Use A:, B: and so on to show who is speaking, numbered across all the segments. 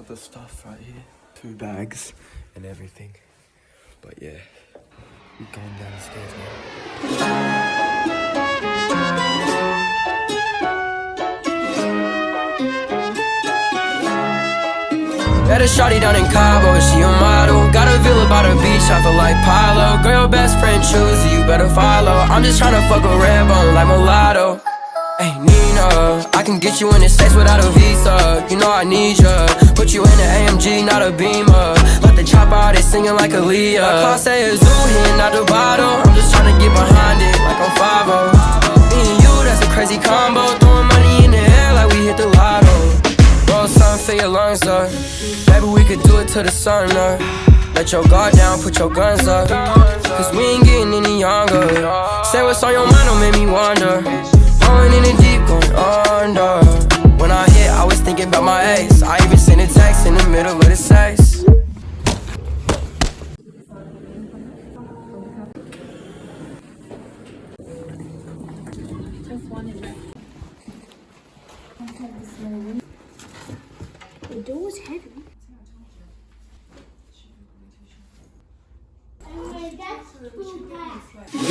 A: Got the stuff right here. 2 bags and everything. But yeah, we're going down the stairs now. Met a shawty down in Cabo, she a model. Got a villa by the beach, I feel like Pilo. Girl, your best friend choose you, better follow. I'm just tryna fuck a red bone like mulatto. Hey Nina, I can get you in the States without a visa. You know I need ya. Put you in an AMG, not a Beamer. Let the chopper out, they singing like Aaliyah. My class say is zoo here, not the bottle. I'm just tryna get behind it like I'm 5-0. Me and you, that's a crazy combo. Throwing money in the air like we hit the lotto. Roll something for your lungs up. Maybe we could do it to the sun up. Let your guard down, put your guns up. Cause we ain't getting any younger. Say what's on your mind, don't make me wonder. Going in the deep, going under. When I hit, I was thinking about my ace. I even sent a text in the middle of the sex.
B: The door's heavy.
A: You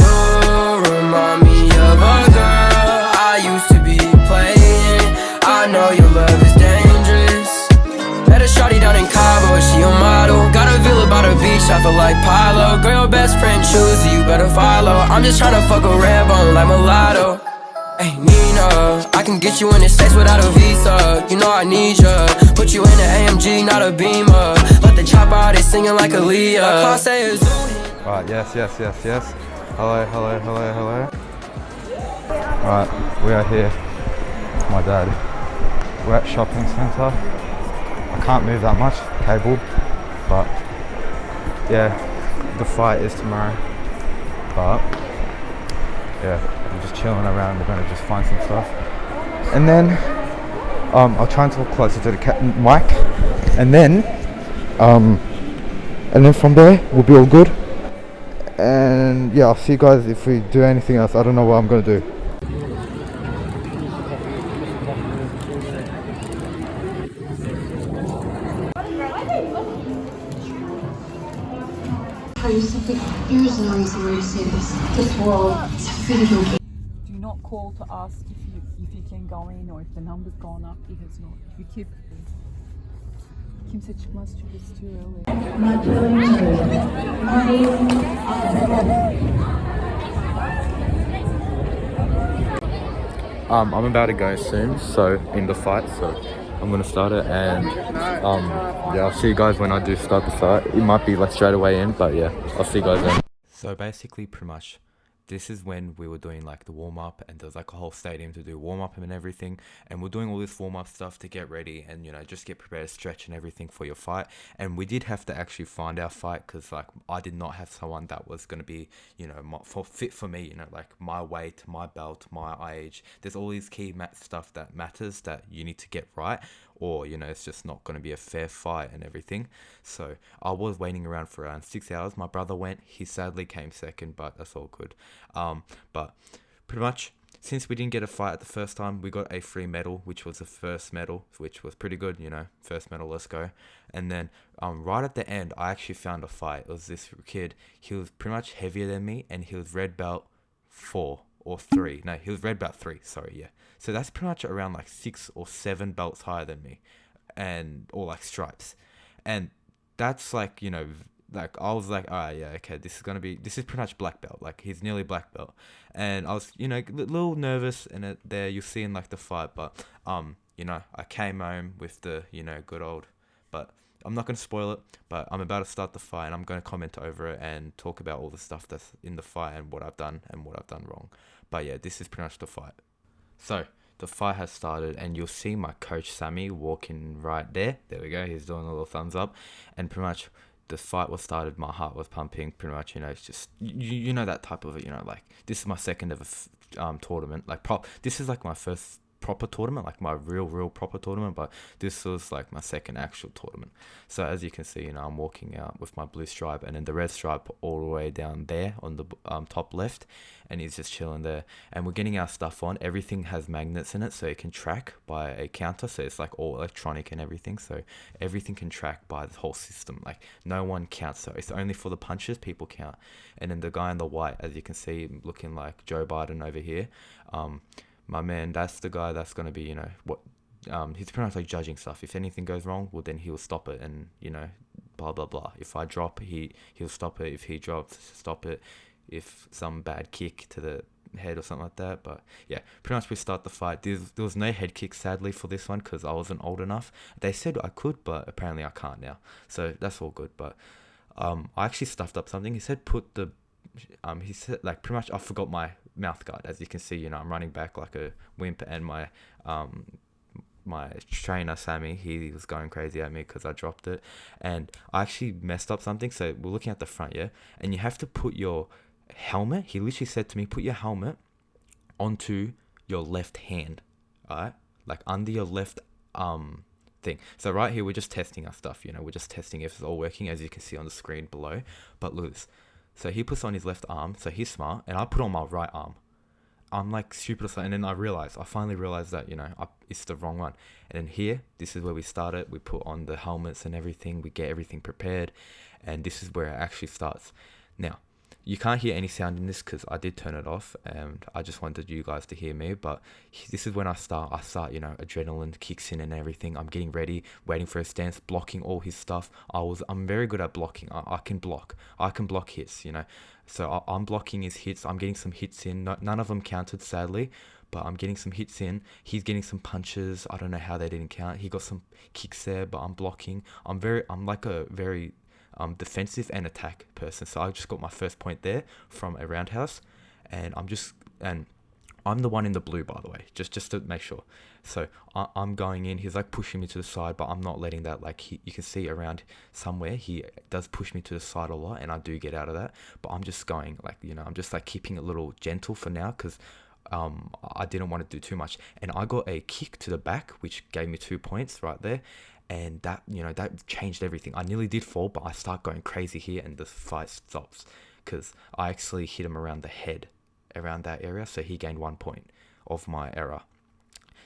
A: remind me of a girl I used to be playing. I know your love is dangerous. Met a shawty down in Cabo, she a model. Got a villa by the beach, I feel like Pilo. Girl, your best friend choose you, better follow. I'm just tryna fuck a red bone like mulatto. Hey Nina, I can get you in the States without a visa. You know I need ya. Put you in an AMG, not a Beamer. Let the chopper out, they singing like Aaliyah. My class say is
C: Alright, yes. Hello. Alright, we are here with my dad. We're at shopping centre. I can't move that much, cable, but yeah, the fight is tomorrow. But yeah, we're just chilling around. We're gonna just find some stuff, and then I'll try and talk closer to the mic, and then from there we'll be all good. And yeah, I'll see you guys if we do anything else. I don't know what I'm gonna do.
B: Here's no reason why you say this world is filled with.
D: Do not call to ask if you can go in or if the number's gone up. It has not. If you keep kimse çıkmaz çünkü it's too early.
C: I'm about to go soon, so in the fight, so I'm gonna start it, and yeah, I'll see you guys when I do start the fight. It might be like straight away in, but yeah, I'll see you guys then. So basically, pretty much, this is when we were doing like the warm-up, and there's like a whole stadium to do warm-up and everything, and we're doing all this warm-up stuff to get ready and, you know, just get prepared to stretch and everything for your fight. And we did have to actually find our fight, because like I did not have someone that was going to be, you know, fit for me, you know, like my weight, my belt, my age. There's all these key stuff that matters that you need to get right, or, you know, it's just not going to be a fair fight and everything. So I was waiting around for around 6 hours. My brother went, he sadly came second, but that's all good. But pretty much, since we didn't get a fight at the first time, we got a free medal, which was the first medal, which was pretty good, you know, first medal, let's go. And then right at the end, I actually found a fight. It was this kid, he was pretty much heavier than me, and he was red belt 4 or 3. No, he was red belt 3, sorry, yeah. So that's pretty much around like 6 or 7 belts higher than me, and or like stripes. And that's like, you know, like I was like, alright, yeah, okay, this is pretty much black belt. Like he's nearly black belt, and I was, you know, a little nervous in it there. You see in like the fight, but you know, I came home with the, you know, good old. But I'm not gonna spoil it. But I'm about to start the fight, and I'm gonna comment over it and talk about all the stuff that's in the fight and what I've done and what I've done wrong. But yeah, this is pretty much the fight. So the fight has started, and you'll see my coach Sammy walking right there. There we go. He's doing a little thumbs up, and pretty much the fight was started. My heart was pumping. Pretty much, you know, it's just you know that type of, you know, like this is my second ever tournament. Like this is like my first proper tournament, like my real proper tournament, but this was like my second actual tournament. So as you can see, you know, I'm walking out with my blue stripe and then the red stripe all the way down there on the top left, and he's just chilling there. And we're getting our stuff on. Everything has magnets in it, so it can track by a counter, so it's like all electronic and everything, so everything can track by the whole system. Like no one counts, so it's only for the punches people count. And then the guy in the white, as you can see, looking like Joe Biden over here, my man, that's the guy that's going to be, you know, what, he's pretty much like judging stuff. If anything goes wrong, well, then he'll stop it, and, you know, blah, blah, blah. If I drop, he'll stop it. If he drops, stop it. If some bad kick to the head or something like that. But yeah, pretty much we start the fight. There was no head kick, sadly, for this one, because I wasn't old enough. They said I could, but apparently I can't now. So that's all good. But I actually stuffed up something. He said put the... he said, like, pretty much I forgot my mouth guard. As you can see, you know, I'm running back like a wimp, and my my trainer Sammy, he was going crazy at me because I dropped it, and I actually messed up something. So we're looking at the front, yeah, and you have to put your helmet, he literally said to me, put your helmet onto your left hand, alright, like under your left thing. So right here we're just testing our stuff, you know, we're just testing if it's all working, as you can see on the screen below. But look, so he puts on his left arm, so he's smart, and I put on my right arm. I'm like stupid or something, and then I finally realized that, you know, it's the wrong one. And then here, this is where we started. We put on the helmets and everything, we get everything prepared, and this is where it actually starts. Now, you can't hear any sound in this because I did turn it off, and I just wanted you guys to hear me. But this is when I start, you know, adrenaline kicks in and everything. I'm getting ready, waiting for a stance, blocking all his stuff. I'm very good at blocking. I can block hits, you know. So I'm blocking his hits. I'm getting some hits in. None of them counted, sadly, but I'm getting some hits in. He's getting some punches. I don't know how they didn't count. He got some kicks there, but I'm blocking. I'm like a very defensive and attack person. So I just got my first point there from a roundhouse, and I'm the one in the blue, by the way, just to make sure. So I'm going in. He's like pushing me to the side, but I'm not letting that, like, you can see around somewhere he does push me to the side a lot, and I do get out of that. But I'm just going, like, you know, I'm just like keeping it a little gentle for now, because I didn't want to do too much. And I got a kick to the back, which gave me 2 points right there. And that, you know, that changed everything. I nearly did fall, but I start going crazy here, and the fight stops because I actually hit him around the head, around that area. So he gained 1 point of my error.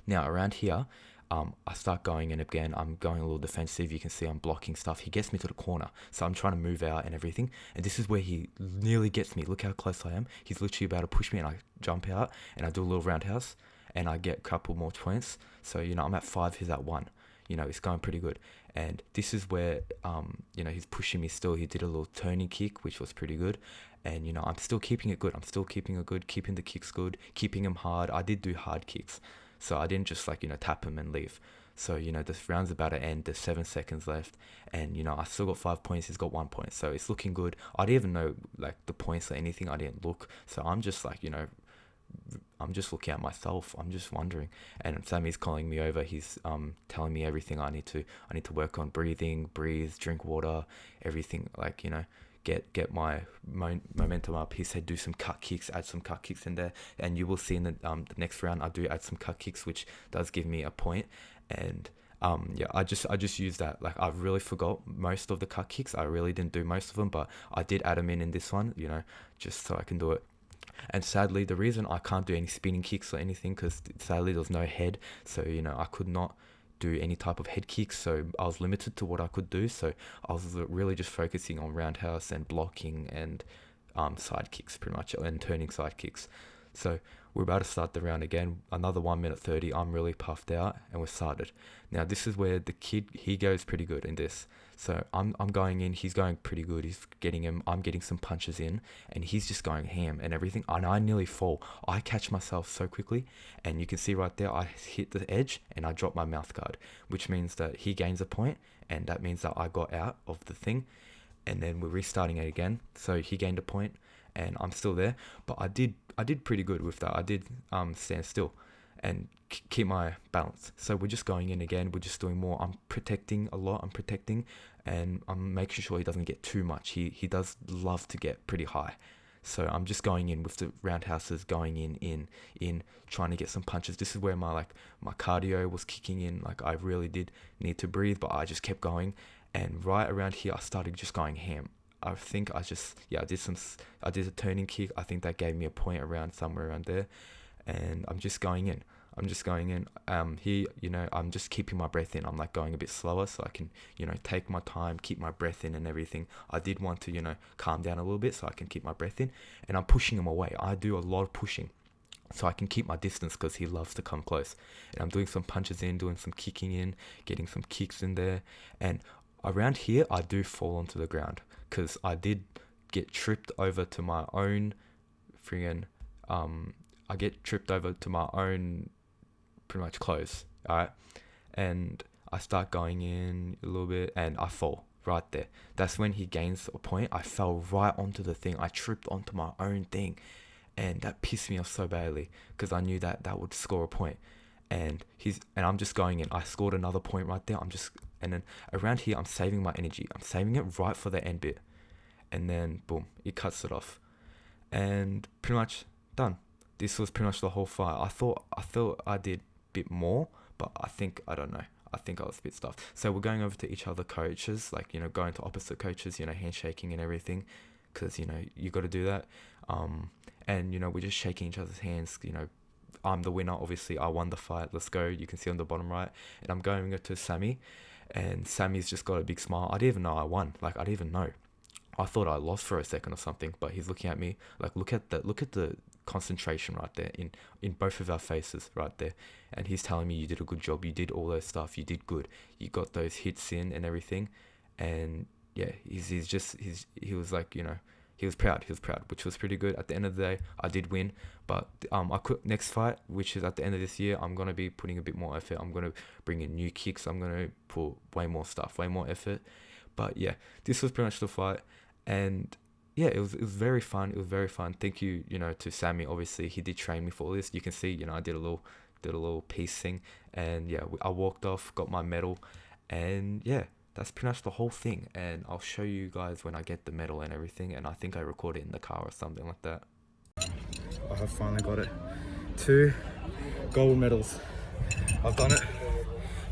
C: Now around here, I start going in again. I'm going a little defensive. You can see I'm blocking stuff. He gets me to the corner, so I'm trying to move out and everything. And this is where he nearly gets me. Look how close I am. He's literally about to push me, and I jump out and I do a little roundhouse, and I get a couple more points. So, you know, I'm at 5. He's at 1. You know, it's going pretty good. And this is where, you know, he's pushing me still. He did a little turning kick, which was pretty good. And, you know, I'm still keeping it good. Keeping the kicks good, keeping him hard. I did do hard kicks. So I didn't just, like, you know, tap him and leave. So, you know, this round's about to end. There's 7 seconds left. And, you know, I still got 5 points. He's got 1 point. So it's looking good. I didn't even know, like, the points or anything. I didn't look. So I'm just, like, you know, I'm just looking at myself. I'm just wondering. And Sammy's calling me over. He's telling me everything I need to work on. Breathe, drink water, everything. Like, you know, get my momentum up. He said do some cut kicks, add some cut kicks in there, and you will see in the next round I do add some cut kicks, which does give me a point. And yeah, I just used that. Like, I really forgot most of the cut kicks. I really didn't do most of them, but I did add them in this one, you know, just so I can do it. And sadly, the reason I can't do any spinning kicks or anything, because sadly there was no head, so, you know, I could not do any type of head kicks, so I was limited to what I could do. So I was really just focusing on roundhouse and blocking and side kicks, pretty much, and turning side kicks. So we're about to start the round again. Another 1 minute 30. I'm really puffed out, and we're started. Now this is where the kid, he goes pretty good in this. So I'm going in, he's going pretty good. I'm getting some punches in, and he's just going ham and everything. And I nearly fall. I catch myself so quickly, and you can see right there, I hit the edge and I drop my mouth guard, which means that he gains a point, and that means that I got out of the thing. And then we're restarting it again. So he gained a point, and I'm still there, but I did pretty good with that. I did stand still and keep my balance. So we're just going in again. We're just doing more. I'm protecting a lot. And I'm making sure he doesn't get too much. He does love to get pretty high. So I'm just going in with the roundhouses, going in, trying to get some punches. This is where my cardio was kicking in. Like, I really did need to breathe, but I just kept going. And right around here, I started just going ham. I think I did a turning kick. I think that gave me a point around somewhere around there. And I'm just going in. Here, you know, I'm just keeping my breath in. I'm like going a bit slower so I can, you know, take my time, keep my breath in and everything. I did want to, you know, calm down a little bit so I can keep my breath in. And I'm pushing him away. I do a lot of pushing so I can keep my distance because he loves to come close. And I'm doing some punches in, doing some kicking in, getting some kicks in there. And around here, I do fall onto the ground because I did get tripped over to my own pretty much clothes, alright? And I start going in a little bit and I fall right there. That's when he gains a point. I fell right onto the thing. I tripped onto my own thing. And that pissed me off so badly because I knew that would score a point. And I'm just going in. I scored another point right there. And then around here, I'm saving my energy. I'm saving it right for the end bit. And then boom, it cuts it off. And pretty much done. This was pretty much the whole fight. I felt I did a bit more, but I don't know. I think I was a bit stuffed. So we're going over to each other coaches, like, you know, going to opposite coaches, you know, handshaking and everything, because, you know, you got to do that. And, you know, we're just shaking each other's hands. You know, I'm the winner, obviously. I won the fight. Let's go. You can see on the bottom right. And I'm going to Sammy, and Sammy's just got a big smile. I didn't even know I won. Like, I didn't even know. I thought I lost for a second or something, but he's looking at me like, look at the concentration right there in both of our faces right there. And he's telling me, you did a good job. You did all those stuff. You did good. You got those hits in and everything. And yeah, he was like, you know, he was proud, which was pretty good. At the end of the day, I did win, but I could, next fight, which is at the end of this year, I'm going to be putting a bit more effort. I'm going to bring in new kicks. I'm going to put way more stuff, way more effort. But yeah, this was pretty much the fight. And yeah, it was very fun. It was very fun. Thank you, you know, to Sammy. Obviously, he did train me for all this. You can see, you know, I did a little piece thing, and yeah, I walked off, got my medal, and yeah, that's pretty much the whole thing. And I'll show you guys when I get the medal and everything. And I think I recorded it in the car or something like that. I have finally got it. 2 gold medals. I've done it.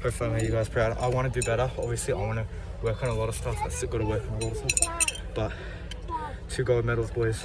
C: Hopefully I made you guys proud. I want to do better. Obviously, I want to work on a lot of stuff. I still got to work on a lot of stuff. But 2 gold medals, boys.